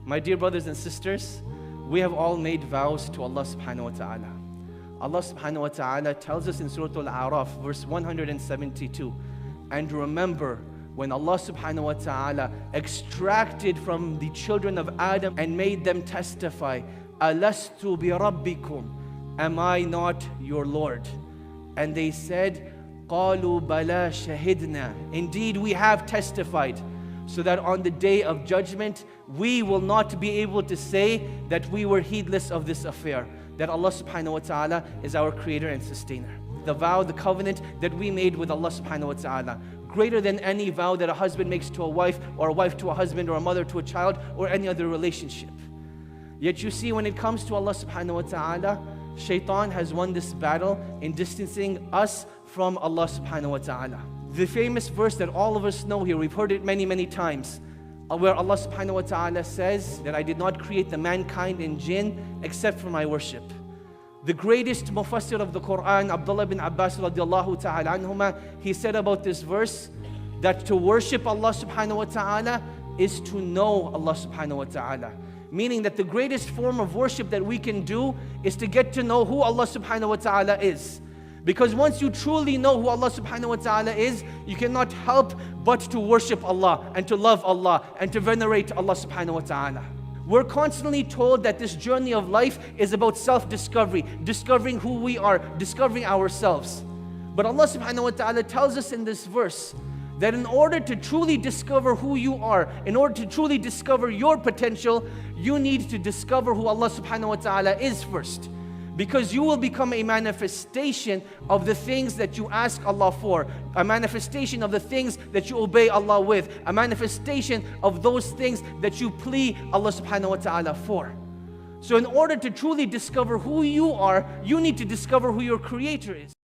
My dear brothers and sisters, we have all made vows to Allah subhanahu wa ta'ala. Allah subhanahu wa ta'ala tells us in Surah Al-A'raf, verse 172, and remember when Allah subhanahu wa ta'ala extracted from the children of Adam and made them testify, Alastu bi rabbikum, am I not your Lord? And they said, Qalu bala shahidna, indeed we have testified, so that on the day of judgment we will not be able to say that we were heedless of this affair, that Allah subhanahu wa ta'ala is our creator and sustainer. The vow, the covenant that we made with Allah subhanahu wa ta'ala, greater than any vow that a husband makes to a wife, or a wife to a husband, or a mother to a child, or any other relationship. Yet you see, when it comes to Allah subhanahu wa ta'ala, Shaitan has won this battle in distancing us from Allah subhanahu wa ta'ala. The famous verse that all of us know here, we've heard it many, many times, where Allah subhanahu wa ta'ala says that I did not create the mankind and jinn except for my worship. The greatest mufassir of the Quran, Abdullah bin Abbas radiallahu ta'ala anhuma, he said about this verse that to worship Allah subhanahu wa ta'ala is to know Allah subhanahu wa ta'ala. Meaning that the greatest form of worship that we can do is to get to know who Allah subhanahu wa ta'ala is. Because once you truly know who Allah subhanahu wa ta'ala is, you cannot help but to worship Allah and to love Allah and to venerate Allah subhanahu wa ta'ala. We're constantly told that this journey of life is about self-discovery, discovering who we are, discovering ourselves. But Allah subhanahu wa ta'ala tells us in this verse that in order to truly discover who you are, in order to truly discover your potential, you need to discover who Allah subhanahu wa ta'ala is first. Because you will become a manifestation of the things that you ask Allah for, a manifestation of the things that you obey Allah with, a manifestation of those things that you plea Allah subhanahu wa ta'ala for. So in order to truly discover who you are, you need to discover who your creator is.